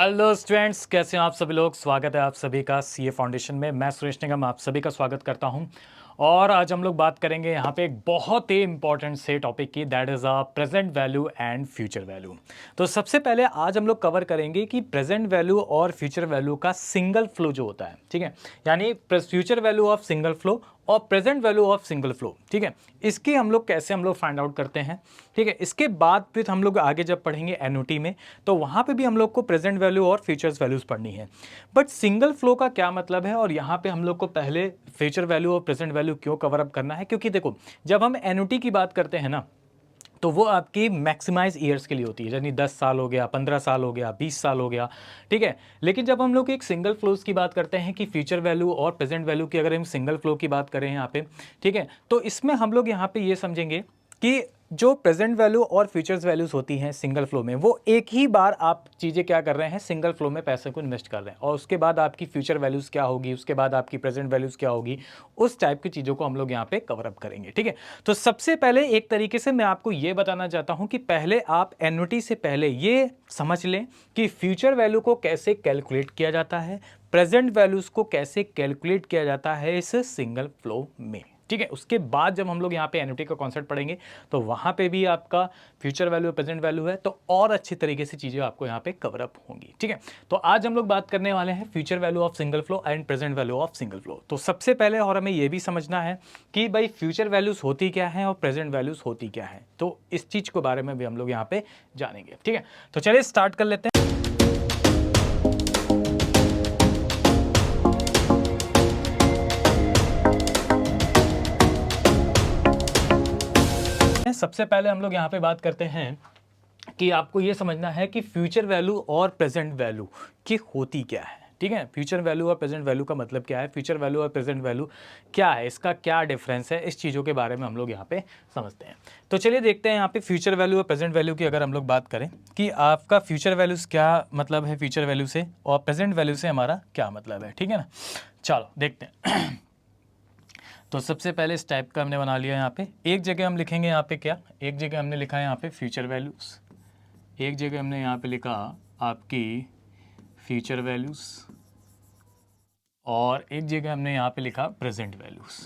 Hello students, कैसे हैं आप सभी लोग। स्वागत है आप सभी का सीए फाउंडेशन में। मैं सुरेश निगम आप सभी का स्वागत करता हूं। और आज हम लोग बात करेंगे यहाँ पे एक बहुत ही इंपॉर्टेंट से टॉपिक की, that is a present value and future value. तो सबसे पहले आज हम लोग कवर करेंगे कि प्रेजेंट वैल्यू और फ्यूचर वैल्यू का सिंगल फ्लो जो होता है, ठीक है, यानी future value of single flow और present value of single flow, ठीक है, इसकी हम लोग कैसे फाइंड आउट करते हैं, ठीक है। इसके बाद फिर हम लोग आगे जब पढ़ेंगे एनयूटी में, तो वहां पे भी हम लोग को प्रेजेंट वैल्यू और फ्यूचर्स वैल्यूज पढ़नी है। बट सिंगल फ्लो का क्या मतलब है, और यहाँ पे हम लोग को पहले फ्यूचर वैल्यू और प्रेजेंट वैल्यू क्यों कवर अप करना है, क्योंकि देखो जब हम एनयूटी की बात करते हैं ना, तो वो आपकी मैक्सिमाइज ईयर्स के लिए होती है, यानी 10 साल हो गया, 15 साल हो गया, 20 साल हो गया, ठीक है। लेकिन जब हम लोग एक सिंगल फ्लोज की बात करते हैं कि फ्यूचर वैल्यू और प्रेजेंट वैल्यू की, अगर हम सिंगल फ्लो की बात करें यहाँ पे, ठीक है, तो इसमें हम लोग यहाँ पे ये समझेंगे कि जो प्रेजेंट वैल्यू और फ्यूचर्स वैल्यूज होती हैं सिंगल फ्लो में, वो एक ही बार आप चीज़ें क्या कर रहे हैं, सिंगल फ्लो में पैसे को इन्वेस्ट कर रहे हैं, और उसके बाद आपकी फ्यूचर वैल्यूज क्या होगी, उसके बाद आपकी प्रेजेंट वैल्यूज क्या होगी, उस टाइप की चीज़ों को हम लोग यहाँ पे कवर अप करेंगे, ठीक है। तो सबसे पहले एक तरीके से मैं आपको ये बताना चाहता हूँ कि पहले आप एन्युटी से पहले ये समझ लें कि फ्यूचर वैल्यू को कैसे कैलकुलेट किया जाता है, प्रेजेंट वैल्यूज को कैसे कैलकुलेट किया जाता है इस सिंगल फ्लो में, ठीक है। उसके बाद जब हम लोग यहाँ पे एन्युटी का कॉन्सेप्ट पढ़ेंगे, तो वहां पे भी आपका फ्यूचर वैल्यू प्रेजेंट वैल्यू है, तो और अच्छी तरीके से चीजें आपको यहाँ पे कवर अप होंगी, ठीक है। तो आज हम लोग बात करने वाले हैं future value of single flow and present value of single flow. तो सबसे पहले और हमें यह भी समझना है कि भाई फ्यूचर वैल्यूज होती क्या है और प्रेजेंट वैल्यूज होती क्या है, तो इस चीज के बारे में भी हम लोग यहाँ पे जानेंगे, ठीक है। तो चलिए स्टार्ट कर लेते हैं। सबसे पहले हम लोग यहाँ पे बात करते हैं कि आपको ये समझना है कि फ्यूचर वैल्यू और प्रेजेंट वैल्यू की होती क्या है, ठीक है। फ्यूचर वैल्यू और प्रेजेंट वैल्यू का मतलब क्या है, फ्यूचर वैल्यू और प्रेजेंट वैल्यू क्या है, इसका क्या डिफरेंस है, इस चीज़ों के बारे में हम लोग यहाँ पे समझते हैं। तो चलिए देखते हैं यहाँ पे फ्यूचर वैल्यू और प्रेजेंट वैल्यू की अगर हम लोग बात करें कि आपका फ्यूचर वैल्यूज क्या मतलब है फ्यूचर वैल्यू से, और प्रेजेंट वैल्यू से हमारा क्या मतलब है, ठीक है ना। चलो देखते हैं। तो सबसे पहले इस टाइप का हमने बना लिया। यहाँ पे एक जगह हम लिखेंगे, यहाँ पे क्या, एक जगह हमने लिखा है यहाँ पे फ्यूचर वैल्यूज़, एक जगह हमने यहाँ पे लिखा आपकी फ्यूचर वैल्यूज़, और एक जगह हमने यहाँ पे लिखा प्रेजेंट वैल्यूज़,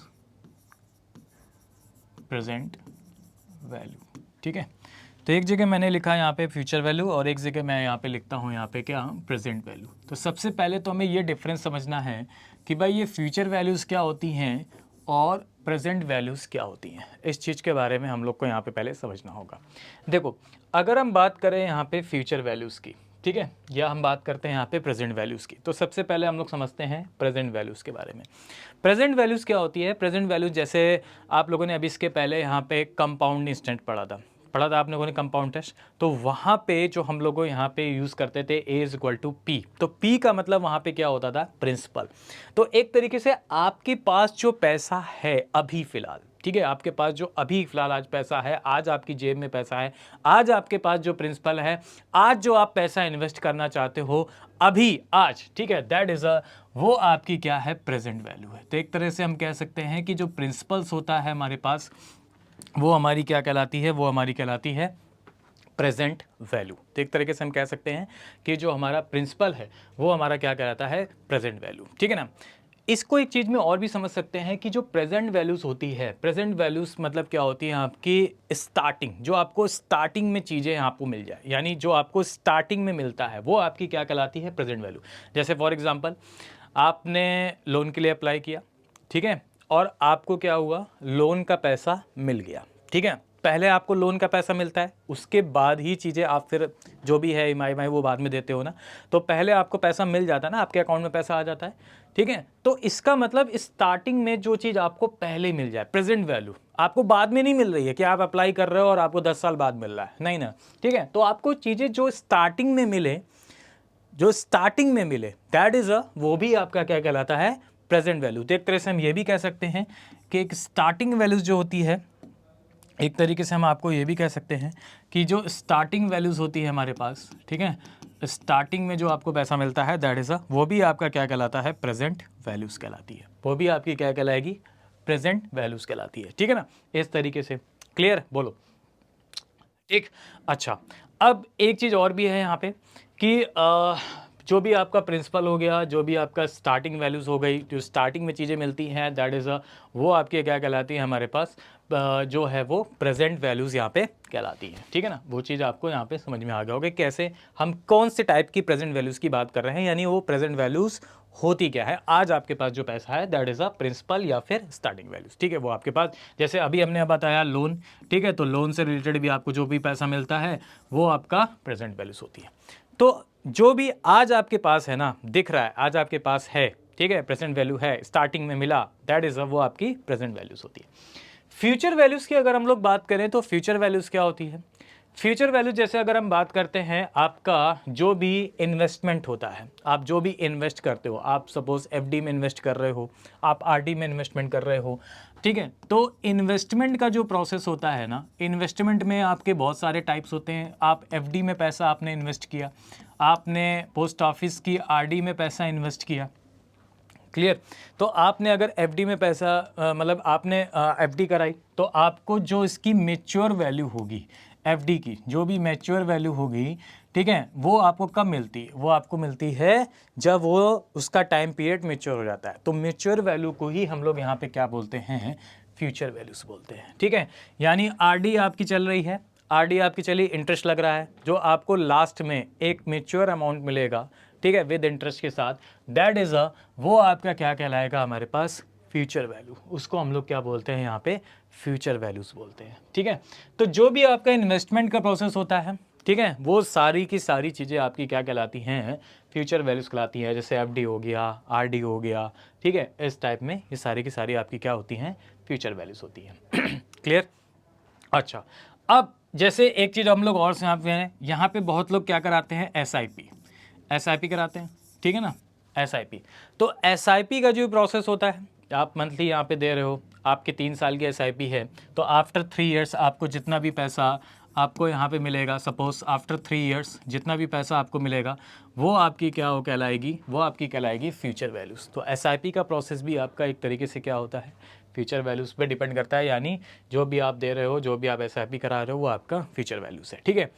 प्रेजेंट वैल्यू, ठीक है। तो एक जगह मैंने लिखा यहाँ पे फ्यूचर वैल्यू, और एक जगह मैं यहाँ पे लिखता हूँ यहाँ पे क्या, प्रेजेंट वैल्यू। तो सबसे पहले तो हमें ये डिफरेंस समझना है कि भाई ये फ्यूचर वैल्यूज़ क्या होती हैं और प्रेजेंट वैल्यूज़ क्या होती हैं, इस चीज़ के बारे में हम लोग को यहाँ पे पहले समझना होगा। देखो अगर हम बात करें यहाँ पे फ्यूचर वैल्यूज़ की, ठीक है, या हम बात करते हैं यहाँ पे प्रेजेंट वैल्यूज़ की, तो सबसे पहले हम लोग समझते हैं प्रेजेंट वैल्यूज़ के बारे में। प्रेजेंट वैल्यूज़ क्या होती है, प्रेजेंट वैल्यूज़ जैसे आप लोगों ने अभी इसके पहले यहाँ पे कंपाउंड इंस्टेंट पढ़ा था आप लोगों ने कंपाउंड टेस्ट, तो वहाँ पे जो हम लोगों यहाँ पे यूज़ करते थे ए इज इक्वल टू पी, तो पी का मतलब वहाँ पे क्या होता था, प्रिंसिपल। तो एक तरीके से आपके पास जो पैसा है अभी फ़िलहाल, ठीक है, आपके पास जो अभी फ़िलहाल आज पैसा है, आज आपकी जेब में पैसा है, आज आपके पास जो प्रिंसिपल है, आज जो आप पैसा इन्वेस्ट करना चाहते हो अभी आज, ठीक है, दैट इज़ अ, वो आपकी क्या है, प्रेजेंट वैल्यू है। तो एक तरह से हम कह सकते हैं कि जो प्रिंसिपल्स होता है हमारे पास, वो हमारी क्या कहलाती है, वो हमारी कहलाती है प्रेजेंट वैल्यू। तो एक तरीके से हम कह सकते हैं कि जो हमारा प्रिंसिपल है वो हमारा क्या कहलाता है, प्रेजेंट वैल्यू, ठीक है ना। इसको एक चीज़ में और भी समझ सकते हैं कि जो प्रेजेंट वैल्यूज़ होती है, प्रेजेंट वैल्यूज़ मतलब क्या होती है, आपकी स्टार्टिंग, जो आपको स्टार्टिंग में चीज़ें आपको मिल जाए, यानी जो आपको स्टार्टिंग में मिलता है वो आपकी क्या कहलाती है, प्रेजेंट वैल्यू। जैसे फॉर एग्जांपल आपने लोन के लिए अप्लाई किया, ठीक है, और आपको क्या हुआ, लोन का पैसा मिल गया, ठीक है। पहले आपको लोन का पैसा मिलता है, उसके बाद ही चीज़ें आप फिर जो भी है ईएमआई वो बाद में देते हो ना, तो पहले आपको पैसा मिल जाता है ना, आपके अकाउंट में पैसा आ जाता है, ठीक है। तो इसका मतलब स्टार्टिंग में जो चीज़ आपको पहले मिल जाए, प्रेजेंट वैल्यू, आपको बाद में नहीं मिल रही है कि आप अप्लाई कर रहे हो और आपको 10 साल बाद मिल रहा है, नहीं ना, ठीक है। तो आपको चीज़ें जो स्टार्टिंग में मिले, जो स्टार्टिंग में मिले, दैट इज वो भी आपका क्या कहलाता है, प्रेजेंट वैल्यू। तो एक तरह से हम ये भी कह सकते हैं कि एक स्टार्टिंग वैल्यूज जो होती है, एक तरीके से हम आपको ये भी कह सकते हैं कि जो स्टार्टिंग वैल्यूज होती है हमारे पास, ठीक है, स्टार्टिंग में जो आपको पैसा मिलता है दैट इज वो भी आपका क्या कहलाता है, प्रेजेंट वैल्यूज कहलाती है, वो भी आपकी क्या कहलाएगी, प्रेजेंट वैल्यूज कहलाती है, ठीक है ना। इस तरीके से क्लियर, बोलो ठीक। अच्छा, अब एक चीज़ और भी है यहाँ पे कि जो भी आपका प्रिंसिपल हो गया, जो भी आपका स्टार्टिंग वैल्यूज़ हो गई, जो स्टार्टिंग में चीज़ें मिलती हैं, दैट इज़ वो आपके क्या कहलाती है हमारे पास जो है वो प्रेजेंट वैल्यूज़ यहाँ पे कहलाती है। ठीक है ना, वो चीज़ आपको यहाँ पे समझ में आ गया होगा कैसे हम कौन से टाइप की प्रेजेंट वैल्यूज़ की बात कर रहे हैं, यानी वो प्रेजेंट वैल्यूज़ होती क्या है। आज आपके पास जो पैसा है दैट इज़ अ प्रिंसिपल या फिर स्टार्टिंग वैल्यूज़। ठीक है, वो आपके पास जैसे अभी हमने बताया लोन, ठीक है, तो लोन से रिलेटेड भी आपको जो भी पैसा मिलता है वो आपका प्रेजेंट वैल्यूज़ होती है। तो जो भी आज आपके पास है ना, दिख रहा है आज आपके पास है, ठीक है, प्रेजेंट वैल्यू है, स्टार्टिंग में मिला, दैट इज वो आपकी प्रेजेंट वैल्यूज होती है। फ्यूचर वैल्यूज की अगर हम लोग बात करें तो फ्यूचर वैल्यूज क्या होती है? फ्यूचर वैल्यू जैसे अगर हम बात करते हैं, आपका जो भी इन्वेस्टमेंट होता है, आप जो भी इन्वेस्ट करते हो, आप सपोज एफडी में इन्वेस्ट कर रहे हो, आप आरडी में इन्वेस्टमेंट कर रहे हो, ठीक है, तो इन्वेस्टमेंट का जो प्रोसेस होता है ना, इन्वेस्टमेंट में आपके बहुत सारे टाइप्स होते हैं। आप एफडी में पैसा आपने इन्वेस्ट किया, आपने पोस्ट ऑफिस की आरडी में पैसा इन्वेस्ट किया, क्लियर। तो आपने अगर एफडी में पैसा मतलब आपने एफडी कराई, तो आपको जो इसकी मैच्योर वैल्यू होगी, एफडी की जो भी मैच्योर वैल्यू होगी, ठीक है, वो आपको कब मिलती है? वो आपको मिलती है जब वो उसका टाइम पीरियड मैच्योर हो जाता है। तो मैच्योर वैल्यू को ही हम लोग यहाँ पे क्या बोलते हैं? फ्यूचर वैल्यूज बोलते हैं। ठीक है, यानी आरडी आपकी चल रही है, आरडी आपकी चली, इंटरेस्ट लग रहा है, जो आपको लास्ट में एक मैच्योर अमाउंट मिलेगा, ठीक है, विद इंटरेस्ट के साथ, दैट इज वो आपका क्या कहलाएगा हमारे पास? Future value. उसको हम लोग क्या बोलते हैं यहाँ पे? फ्यूचर वैल्यूज बोलते हैं। ठीक है, तो जो भी आपका इन्वेस्टमेंट का प्रोसेस होता है, ठीक है, वो सारी की सारी चीज़ें आपकी क्या कहलाती हैं? फ्यूचर वैल्यूज कहलाती हैं। जैसे एफडी हो गया, आरडी हो गया, ठीक है, इस टाइप में ये सारी की सारी आपकी क्या होती हैं? फ्यूचर वैल्यूज होती हैं। क्लियर? अच्छा, अब जैसे एक चीज़ हम लोग और से यहाँ पे बहुत लोग क्या कराते हैं? एसआईपी कराते हैं, ठीक है ना, एसआईपी। तो एसआईपी का जो प्रोसेस होता है, आप मंथली यहाँ पे दे रहे हो, आपके 3 साल की एसआईपी है, तो आफ्टर 3 इयर्स आपको जितना भी पैसा आपको यहाँ पे मिलेगा, सपोज आफ्टर 3 इयर्स जितना भी पैसा आपको मिलेगा, वो आपकी क्या हो कहलाएगी? वो आपकी कहलाएगी फ्यूचर वैल्यूज़। तो एसआईपी का प्रोसेस भी आपका एक तरीके से क्या होता है? फ्यूचर वैल्यूज़ पे डिपेंड करता है, यानी जो भी आप दे रहे हो, जो भी आप एसआईपी करा रहे हो, वो आपका फ्यूचर वैल्यूज़ है। ठीक है,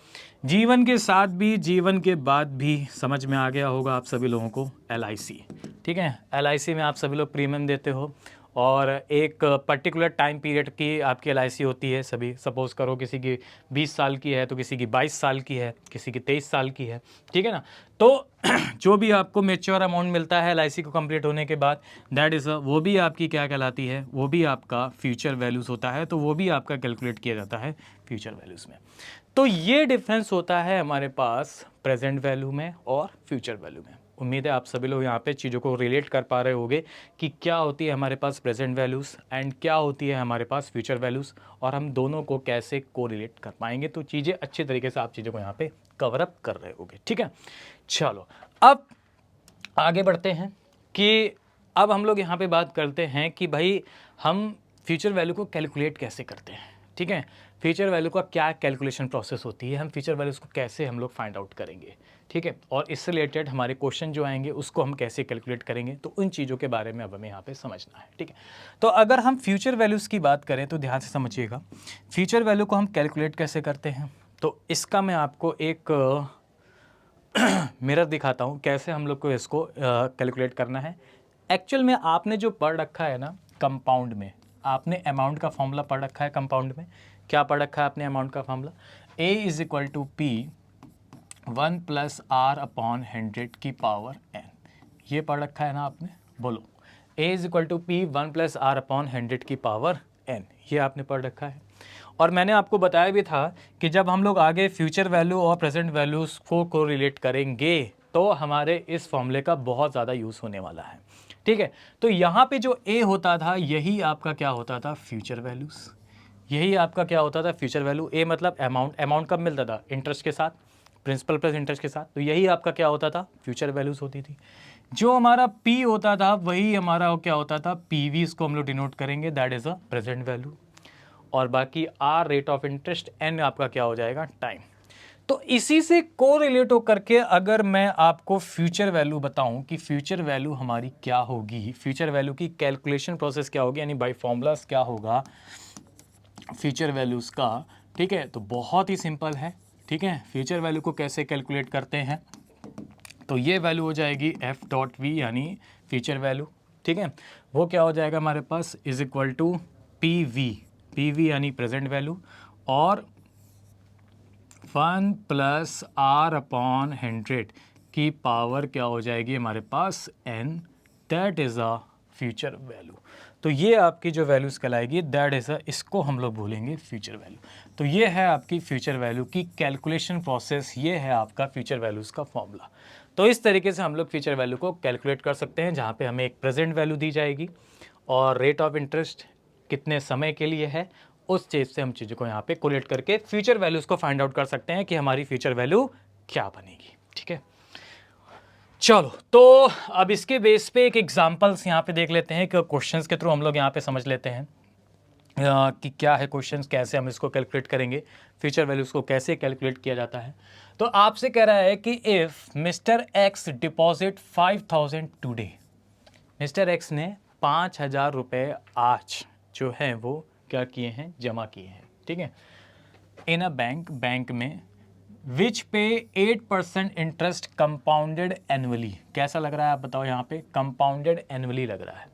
जीवन के साथ भी जीवन के बाद भी समझ में आ गया होगा आप सभी लोगों को एलआईसी। ठीक है, एलआईसी में आप सभी लोग प्रीमियम देते हो और एक पर्टिकुलर टाइम पीरियड की आपकी एलआईसी होती है। सभी सपोज़ करो किसी की 20 साल की है, तो किसी की 22 साल की है, किसी की 23 साल की है, ठीक है ना। तो जो भी आपको मेच्योर अमाउंट मिलता है एलआईसी को कंप्लीट होने के बाद, दैट इज़ वो भी आपकी क्या कहलाती है? वो भी आपका फ्यूचर वैल्यूज़ होता है। तो वो भी आपका कैलकुलेट किया जाता है फ्यूचर वैल्यूज़ में। तो ये डिफरेंस होता है हमारे पास प्रेजेंट वैल्यू में और फ्यूचर वैल्यू में। उम्मीद है आप सभी लोग यहाँ पे चीज़ों को रिलेट कर पा रहे होंगे कि क्या होती है हमारे पास प्रेजेंट वैल्यूज़ एंड क्या होती है हमारे पास फ्यूचर वैल्यूज़, और हम दोनों को कैसे कोरिलेट कर पाएंगे। तो चीज़ें अच्छे तरीके से आप चीज़ों को यहाँ पे कवर अप कर रहे होंगे। ठीक है, चलो अब आगे बढ़ते हैं कि अब हम लोग यहाँ पे बात करते हैं कि भाई हम फ्यूचर वैल्यू को कैलकुलेट कैसे करते हैं। ठीक है, फ्यूचर वैल्यू का क्या कैलकुलेशन प्रोसेस होती है, हम फ्यूचर वैल्यूज़ को कैसे हम लोग फाइंड आउट करेंगे। ठीक है, और इससे रिलेटेड हमारे क्वेश्चन जो आएंगे उसको हम कैसे कैलकुलेट करेंगे, तो उन चीज़ों के बारे में अब हमें यहाँ पे समझना है। ठीक है, तो अगर हम फ्यूचर वैल्यूज़ की बात करें तो ध्यान से समझिएगा, फ्यूचर वैल्यू को हम कैलकुलेट कैसे करते हैं। तो इसका मैं आपको एक मिरर दिखाता हूँ कैसे हम लोग को इसको कैलकुलेट करना है। एक्चुअल में आपने जो पढ़ रखा है ना कंपाउंड में, आपने अमाउंट का फॉर्मूला पढ़ रखा है कंपाउंड में। क्या पढ़ रखा है आपने अमाउंट का formula? A is equal to P 1 + R/100 की पावर n। ये पढ़ रखा है ना आपने? बोलो, A is equal to P 1 + R/100 की पावर n, ये आपने पढ़ रखा है। और मैंने आपको बताया भी था कि जब हम लोग आगे फ्यूचर वैल्यू और प्रेजेंट वैल्यूज़ को रिलेट करेंगे तो हमारे इस फॉर्मूले का बहुत ज़्यादा यूज़ होने वाला है। ठीक है, तो यहाँ पे जो ए होता था यही आपका क्या होता था? Future values. यही आपका क्या होता था? Future value. ए मतलब अमाउंट, अमाउंट कब मिलता था? इंटरेस्ट के साथ, प्रिंसिपल प्लस इंटरेस्ट के साथ। तो यही आपका क्या होता था? फ्यूचर वैल्यूज़ होती थी। जो हमारा पी होता था वही हमारा क्या होता था? पीवी। इसको हम लोग डिनोट करेंगे, that is a present value. और बाकी R rate of interest, n आपका क्या हो जाएगा? टाइम। तो इसी से कोरिलेट हो करके अगर मैं आपको फ्यूचर वैल्यू बताऊं कि फ्यूचर वैल्यू हमारी क्या होगी, फ्यूचर वैल्यू की कैलकुलेशन प्रोसेस क्या होगी, यानी बाय फॉर्मूलास क्या होगा फ्यूचर वैल्यूज़ का। ठीक है, तो बहुत ही सिंपल है। ठीक है, फ्यूचर वैल्यू को कैसे कैलकुलेट करते हैं? तो ये वैल्यू हो जाएगी F.V यानी फ्यूचर वैल्यू, ठीक है। वो क्या हो जाएगा हमारे पास, इज इक्वल टू PV यानी प्रेजेंट वैल्यू, और 1 + R/100 की पावर क्या हो जाएगी हमारे पास n, that is a future value. तो ये आपकी जो वैल्यूज़ कहलाएगी दैट इज़ अ, इसको हम लोग बोलेंगे फ्यूचर वैल्यू। तो ये है आपकी फ्यूचर वैल्यू की कैलकुलेशन प्रोसेस, ये है आपका फ्यूचर वैल्यूज़ का फॉर्मूला। तो इस तरीके से हम लोग फ्यूचर वैल्यू को कैलकुलेट कर सकते हैं, जहाँ पे हमें एक प्रेजेंट वैल्यू दी जाएगी और रेट ऑफ इंटरेस्ट कितने समय के लिए है, उस चीज़ से हम चीज़ों को यहाँ पे कोलेट करके फ्यूचर वैल्यूज़ को फाइंड आउट कर सकते हैं कि हमारी फ्यूचर वैल्यू क्या बनेगी, ठीक है। चलो, तो अब इसके बेस पे एक एग्जांपल्स यहाँ पे देख लेते हैं कि क्वेश्चंस के थ्रू हम लोग यहाँ पे समझ लेते हैं कि क्या है क्वेश्चंस, कैसे हम इसको कैलकुलेट करेंगे, फ्यूचर वैल्यूज़ को कैसे कैलकुलेट किया जाता है। तो आपसे कह रहा है कि if mister x deposit 5000 today, mister x ने 5000 रुपये आज जो है वो क्या किए हैं, जमा किए हैं, ठीक है, इन अ बैंक में, विच पे 8% इंटरेस्ट कंपाउंडेड एनुअली। कैसा लग रहा है आप बताओ, यहाँ पे कंपाउंडेड एनुअली लग रहा है,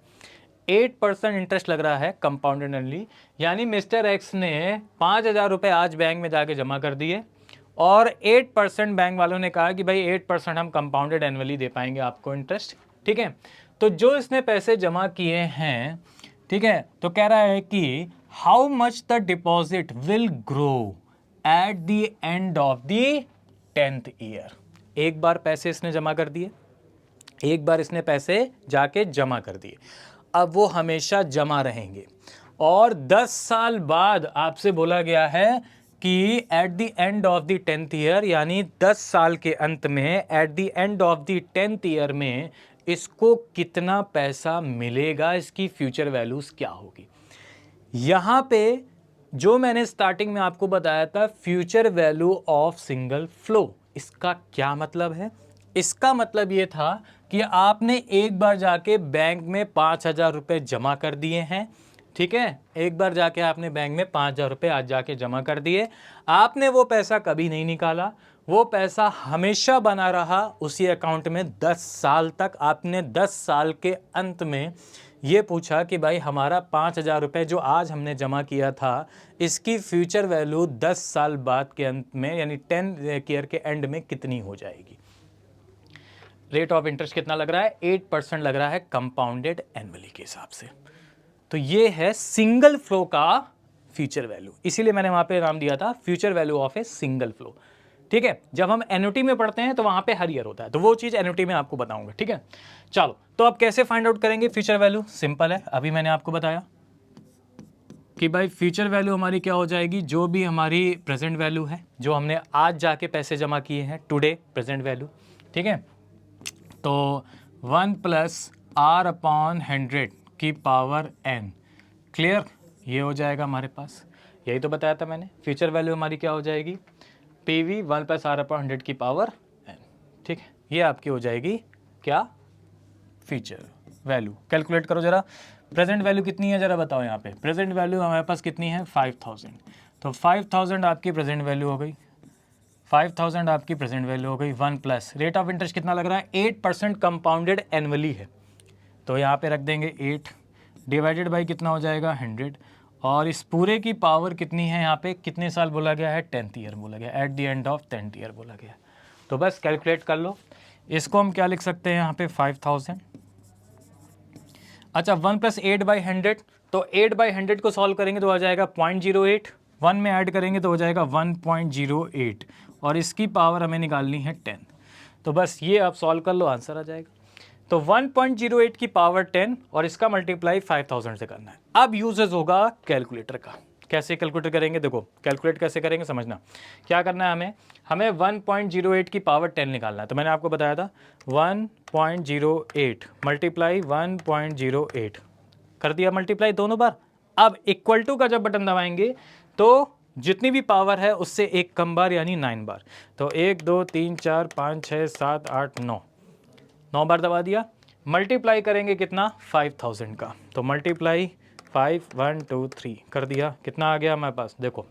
8% इंटरेस्ट लग रहा है कंपाउंडेड एनुअली, यानी मिस्टर एक्स ने 5000 रुपये आज बैंक में जाके जमा कर दिए और 8% बैंक वालों ने कहा कि भाई 8% हम कंपाउंडेड एनुअली दे पाएंगे आपको इंटरेस्ट, ठीक है। तो जो इसने पैसे जमा किए हैं, ठीक है, तो कह रहा है कि how much the deposit will grow at the end of the 10th year. एक बार पैसे इसने जमा कर दिए, एक बार इसने पैसे जाके जमा कर दिए, अब वो हमेशा जमा रहेंगे और 10 साल बाद आपसे बोला गया है कि at the end of the 10th year, यानी 10 साल के अंत में, at the end of the 10th year में इसको कितना पैसा मिलेगा, इसकी फ्यूचर वैल्यूज क्या होगी। यहां पे जो मैंने स्टार्टिंग में आपको बताया था future value of single flow, इसका क्या मतलब है, इसका मतलब ये था कि आपने एक बार जाके बैंक में 5000 रुपये जमा कर दिए हैं, ठीक है, एक बार जाके आपने बैंक में 5000 रुपये आज जाके जमा कर दिए, आपने वो पैसा कभी नहीं निकाला, वो पैसा हमेशा बना रहा उसी अकाउंट में 10 साल तक। आपने 10 साल के अंत में ये पूछा कि भाई हमारा 5000 रुपये जो आज हमने जमा किया था, इसकी फ्यूचर वैल्यू 10 साल बाद के अंत में, यानी 10 ईयर के एंड में कितनी हो जाएगी। रेट ऑफ इंटरेस्ट कितना लग रहा है, 8% लग रहा है कंपाउंडेड एनुअली के हिसाब से। तो ये है सिंगल फ्लो का फ्यूचर वैल्यू, इसीलिए मैंने वहां पे नाम दिया था future value of a single flow, ठीक है। जब हम एन्युटी में पढ़ते हैं तो वहां पे हर ईयर होता है, तो वो चीज एन्युटी में आपको बताऊंगा, ठीक है। चलो, तो अब कैसे फाइंड आउट करेंगे फ्यूचर वैल्यू, सिंपल है, अभी मैंने आपको बताया कि भाई फ्यूचर वैल्यू हमारी क्या हो जाएगी, जो भी हमारी प्रेजेंट वैल्यू है, जो हमने आज जाके पैसे जमा किए हैं, टुडे प्रेजेंट वैल्यू, ठीक है। तो 1 + R/100 की पावर n, क्लियर, ये हो जाएगा हमारे पास, यही तो बताया था मैंने। फ्यूचर वैल्यू हमारी क्या हो जाएगी, PV 1 + R/100 की पावर n, ठीक है, ये आपकी हो जाएगी क्या, फ्यूचर वैल्यू। कैलकुलेट करो जरा, प्रेजेंट वैल्यू कितनी है जरा बताओ, यहाँ पे प्रेजेंट वैल्यू हमारे पास कितनी है, 5000, तो 5000 आपकी प्रेजेंट वैल्यू हो गई, 5000 आपकी प्रेजेंट वैल्यू हो गई। 1 + रेट ऑफ इंटरेस्ट कितना लग रहा है, 8% कंपाउंडेड एनुअली है, तो यहाँ पे रख देंगे 8 डिवाइडेड बाई कितना हो जाएगा 100, और इस पूरे की पावर कितनी है, यहाँ पे कितने साल बोला गया है, 10th ईयर बोला गया, at the end of 10th year बोला गया। तो बस कैलकुलेट कर लो, इसको हम क्या लिख सकते हैं यहाँ पे 5000, अच्छा 1 + 8/100, तो 8/100 को सॉल्व करेंगे तो आ जाएगा 0.08, 1 में ऐड करेंगे तो हो जाएगा 1.08, और इसकी पावर हमें निकालनी है 10, तो बस ये आप सॉल्व कर लो, आंसर आ जाएगा। तो 1.08 की पावर 10 और इसका मल्टीप्लाई 5000 से करना है। अब यूजेस होगा कैलकुलेटर का, कैसे कैलकुलेट करेंगे, देखो कैलकुलेट कैसे करेंगे समझना, क्या करना है हमें 1.08 की पावर 10 निकालना है। तो मैंने आपको बताया था 1.08 मल्टीप्लाई 1.08 कर दिया, मल्टीप्लाई दोनों बार। अब इक्वल टू का जब बटन दबाएंगे तो जितनी भी पावर है उससे एक कम बार, यानी 9 बार, तो 1 2 3 4 5 6 7 8 9 बार दबा दिया। मल्टीप्लाई करेंगे कितना, 5000 का, तो मल्टीप्लाई 5 1 2 3 कर दिया, कितना आ गया हमारे पास, देखो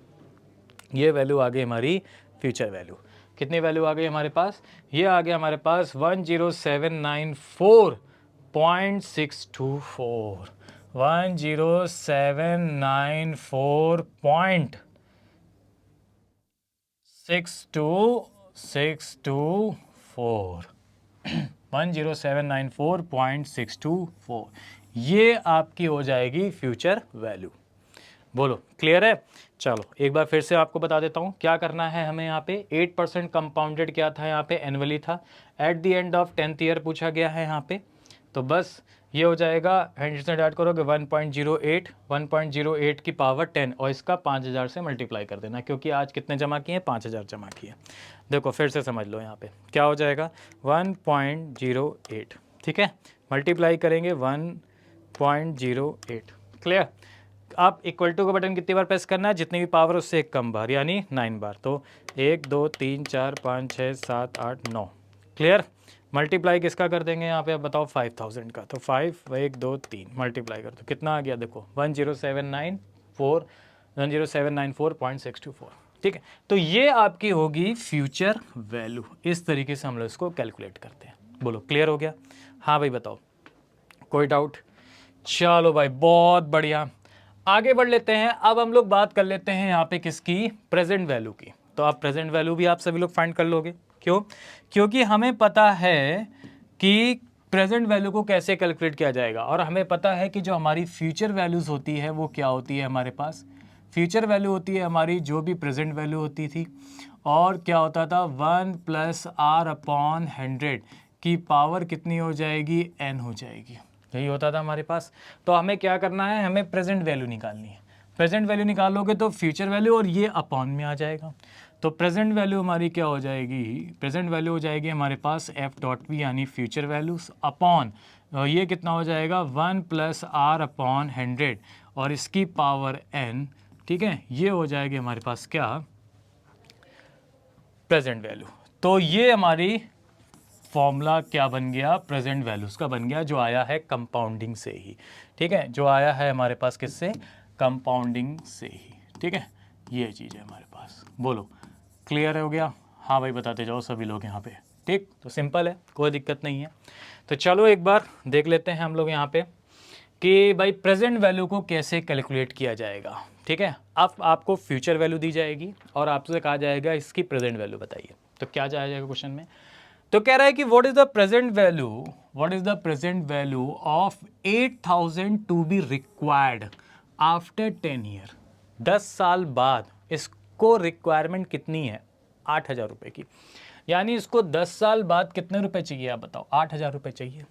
ये वैल्यू आ गई हमारी फ्यूचर वैल्यू, कितनी वैल्यू आ गई हमारे पास, ये आ गया हमारे पास 10794.624, 10794.624 10794.624, ये आपकी हो जाएगी फ्यूचर वैल्यू। बोलो क्लियर है। चलो एक बार फिर से आपको बता देता हूँ क्या करना है हमें। यहाँ पे 8% कंपाउंडेड क्या था, यहाँ पे एनुअली था, at the end of 10th year पूछा गया है यहाँ पे। तो बस ये हो जाएगा, 100 से ऐड करोगे 1.08, 1.08 की पावर 10 और इसका 5000 से मल्टीप्लाई कर देना, क्योंकि आज कितने जमा किए, 5000 जमा किए। देखो फिर से समझ लो, यहाँ पे क्या हो जाएगा 1.08, ठीक है, मल्टीप्लाई करेंगे 1.08। क्लियर। आप इक्वल टू का बटन कितनी बार प्रेस करना है, जितनी भी पावर उससे एक कम बार, यानी 9 बार। तो 1 2 3 4 5 6 7 8 9। क्लियर। मल्टीप्लाई किसका कर देंगे यहाँ पे, आप बताओ 5000 का। तो 5 1 2 3 मल्टीप्लाई कर दो, कितना आ गया देखो 10794.624। ठीक है, तो ये आपकी होगी फ्यूचर वैल्यू। इस तरीके से हम लोग इसको कैलकुलेट करते हैं। बोलो क्लियर हो गया। हाँ भाई बताओ, कोई डाउट। चलो भाई बहुत बढ़िया, आगे बढ़ लेते हैं। अब हम लोग बात कर लेते हैं यहाँ पे किसकी, प्रेजेंट वैल्यू की। तो आप प्रेजेंट वैल्यू भी आप सभी लोग फाइंड कर लोगे। क्यों? क्योंकि हमें पता है कि प्रेजेंट वैल्यू को कैसे कैलकुलेट किया जाएगा, और हमें पता है कि जो हमारी फ्यूचर वैल्यूज होती है वो क्या होती है हमारे पास। फ्यूचर वैल्यू होती है हमारी जो भी प्रेजेंट वैल्यू होती थी, और क्या होता था 1 + r/100 की पावर कितनी हो जाएगी, n हो जाएगी। यही होता था हमारे पास। तो हमें क्या करना है, हमें प्रेजेंट वैल्यू निकालनी है। प्रेजेंट वैल्यू निकालोगे तो फ्यूचर वैल्यू और ये अपॉन में आ जाएगा। तो प्रेजेंट वैल्यू हमारी क्या हो जाएगी, प्रेजेंट वैल्यू हो जाएगी हमारे पास f.v यानी फ्यूचर वैल्यूज अपॉन ये कितना हो जाएगा 1 + r/100 और इसकी पावर n। ठीक है, ये हो जाएगी हमारे पास क्या, प्रेजेंट वैल्यू। तो ये हमारी फॉर्मूला क्या बन गया, प्रेजेंट वैल्यूज का बन गया, जो आया है कंपाउंडिंग से ही। ठीक है, जो आया है हमारे पास किससे, कंपाउंडिंग से ही। ठीक है, ये चीज़ है हमारे पास। बोलो क्लियर हो गया। हाँ भाई बताते जाओ सभी लोग यहाँ पे। ठीक, तो सिंपल है, कोई दिक्कत नहीं है। तो चलो एक बार देख लेते हैं हम लोग यहाँ पे कि भाई प्रेजेंट वैल्यू को कैसे कैलकुलेट किया जाएगा। ठीक है, अब आपको फ्यूचर वैल्यू दी जाएगी और आपसे कहा जाएगा इसकी प्रेजेंट वैल्यू बताइए। तो क्या जाएगा क्वेश्चन में, तो कह रहा है कि what is the present value, what is the present value of 8000 to be required after 10 year. 10 साल बाद इसको रिक्वायरमेंट कितनी है, 8000 रुपये की। यानी इसको 10 साल बाद कितने रुपए चाहिए, आप बताओ। 8000 रुपये चाहिए।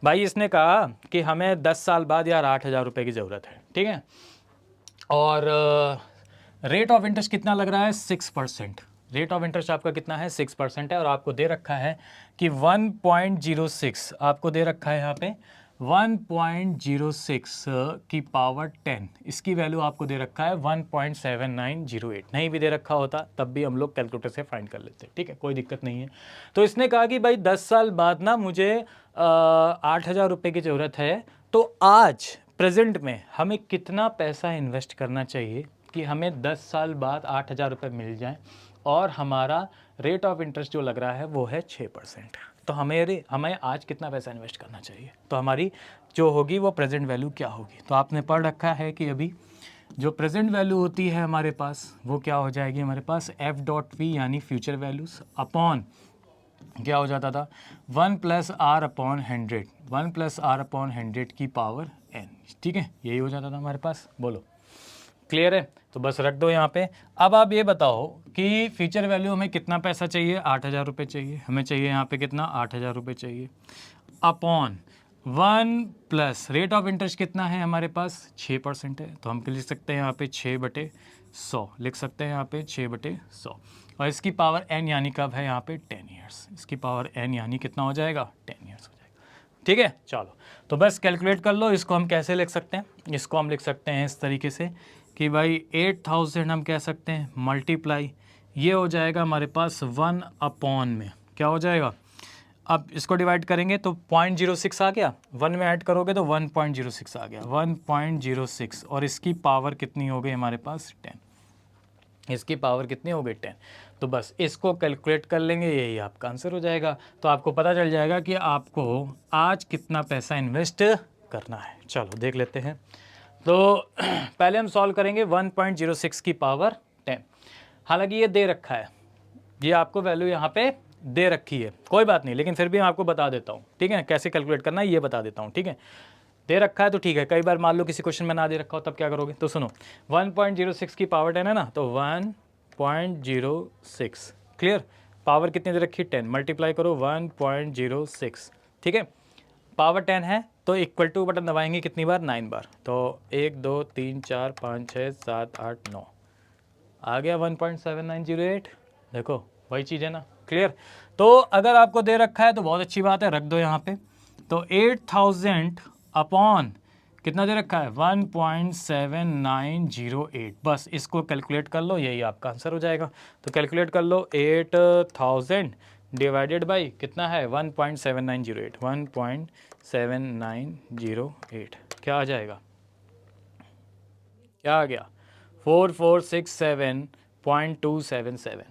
भाई इसने कहा कि हमें 10 साल बाद यार 8000 रुपये की ज़रूरत है। ठीक है, और रेट ऑफ इंटरेस्ट कितना लग रहा है, 6%। रेट ऑफ इंटरेस्ट आपका कितना है, 6% है, और आपको दे रखा है कि 1.06 आपको दे रखा है यहाँ पे 1.06 की पावर 10, इसकी वैल्यू आपको दे रखा है 1.7908। नहीं भी दे रखा होता तब भी हम लोग कैलकुलेटर से फाइंड कर लेते। ठीक है, कोई दिक्कत नहीं है। तो इसने कहा कि भाई 10 साल बाद ना मुझे 8000 रुपये की ज़रूरत है। तो आज प्रेजेंट में हमें कितना पैसा इन्वेस्ट करना चाहिए कि हमें 10 साल बाद 8000 रुपये मिल जाएं, और हमारा रेट ऑफ इंटरेस्ट जो लग रहा है वो है 6%। तो हमें आज कितना पैसा इन्वेस्ट करना चाहिए। तो हमारी जो होगी वो प्रेजेंट वैल्यू क्या होगी। तो आपने पढ़ रखा है कि अभी जो प्रेजेंट वैल्यू होती है हमारे पास वो क्या हो जाएगी हमारे पास, f.v यानी फ्यूचर वैल्यूज़ अपॉन क्या हो जाता था 1 + r/100, 1 + r/100 की पावर n। ठीक है, यही हो जाता था हमारे पास। बोलो क्लियर है। तो बस रख दो यहाँ पे। अब आप ये बताओ कि फ्यूचर वैल्यू हमें कितना पैसा चाहिए, 8000 रुपये चाहिए। हमें चाहिए यहाँ पे कितना, 8000 रुपये चाहिए, अपॉन 1 + रेट ऑफ इंटरेस्ट कितना है हमारे पास, 6% है। तो हम लिख सकते हैं यहाँ पे 6/100 लिख सकते हैं यहाँ पे 6/100, और इसकी पावर n यानी कब है यहाँ पे 10 ईयर्स। इसकी पावर n यानी कितना हो जाएगा, 10 ईयर्स हो जाएगा। ठीक है, चलो तो बस कैलकुलेट कर लो। इसको हम कैसे लिख सकते हैं, इसको हम लिख सकते हैं इस तरीके से कि भाई 8000 हम कह सकते हैं मल्टीप्लाई, ये हो जाएगा हमारे पास 1 में क्या हो जाएगा, अब इसको डिवाइड करेंगे तो 0.06 आ गया, 1 में ऐड करोगे तो 1.06 आ गया, 1.06, और इसकी पावर कितनी हो गई हमारे पास 10। इसकी पावर कितनी हो गई 10। तो बस इसको कैलकुलेट कर लेंगे, यही आपका आंसर हो जाएगा। तो आपको पता चल जाएगा कि आपको आज कितना पैसा इन्वेस्ट करना है। चलो देख लेते हैं। तो पहले हम सॉल्व करेंगे 1.06 की पावर 10। हालांकि ये दे रखा है, ये आपको वैल्यू यहाँ पे दे रखी है, कोई बात नहीं, लेकिन फिर भी मैं आपको बता देता हूँ, ठीक है, कैसे कैलकुलेट करना है ये बता देता हूँ, ठीक है। दे रखा है तो ठीक है, कई बार मान लो किसी क्वेश्चन में ना दे रखा हो तब क्या करोगे, तो सुनो 1.06 की पावर 10 है ना, तो 1.06 क्लियर, पावर कितनी दे रखी है 10, मल्टीप्लाई करो 1.06, ठीक है। पावर 10 है तो इक्वल टू बटन दबाएंगे कितनी बार, 9 बार, तो 1 2 3 4 5 6 7 8 9 आ गया 1.7908। देखो वही चीज़ है ना, क्लियर। तो अगर आपको दे रखा है तो बहुत अच्छी बात है, रख दो यहाँ पे। तो 8000 अपॉन कितना दे रखा है 1.7908, बस इसको कैलकुलेट कर लो, यही आपका आंसर हो जाएगा। तो कैलकुलेट कर लो 8000 डिवाइडेड बाई कितना है 1.7908, 1.7908 क्या आ जाएगा, क्या आ गया 4467.277।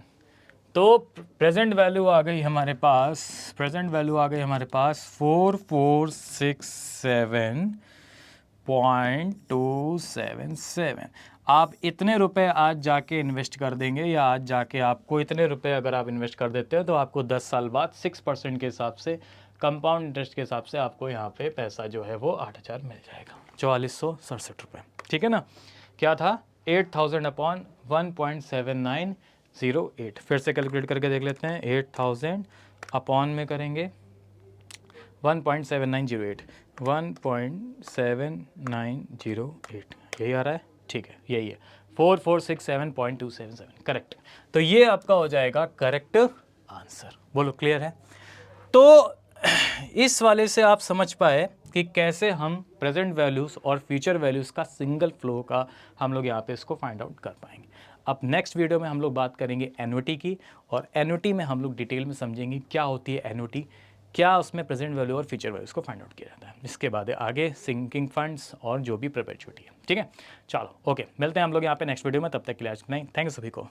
तो प्रेजेंट वैल्यू आ गई हमारे पास, प्रेजेंट वैल्यू आ गई हमारे पास 4467.277। आप इतने रुपए आज जाके इन्वेस्ट कर देंगे, या आज जाके आपको इतने रुपए अगर आप इन्वेस्ट कर देते हो तो आपको 10 साल बाद 6% के हिसाब से, कंपाउंड इंटरेस्ट के हिसाब से आपको यहाँ पे पैसा जो है वो 8000 मिल जाएगा, 4467 रुपये, ठीक है ना। क्या था 8000 अपॉन 1.7908, फिर से कैलकुलेट करके देख लेते हैं। 8000 अपॉन में करेंगे 1.7908, 1.7908 यही आ रहा है, ठीक है, यही है 4467.277 करेक्ट। तो ये आपका हो जाएगा करेक्ट आंसर। बोलो क्लियर है। तो इस वाले से आप समझ पाए कि कैसे हम प्रेजेंट वैल्यूज़ और फ्यूचर वैल्यूज़ का सिंगल फ्लो का हम लोग यहाँ पे इसको फाइंड आउट कर पाएंगे। अब नेक्स्ट वीडियो में हम लोग बात करेंगे एन्युटी की, और एन्युटी में हम लोग डिटेल में समझेंगे क्या होती है एन्युटी, क्या उसमें प्रेजेंट वैल्यू और फ्यूचर वैल्यूज़ को फाइंड आउट किया जाता है। इसके बाद आगे सिंकिंग फंड्स और जो भी परपेचुइटी है, ठीक है। चलो ओके, मिलते हैं हम लोग यहाँ पे नेक्स्ट वीडियो में, तब तक के लिए आज नहीं, थैंक यू सभी को।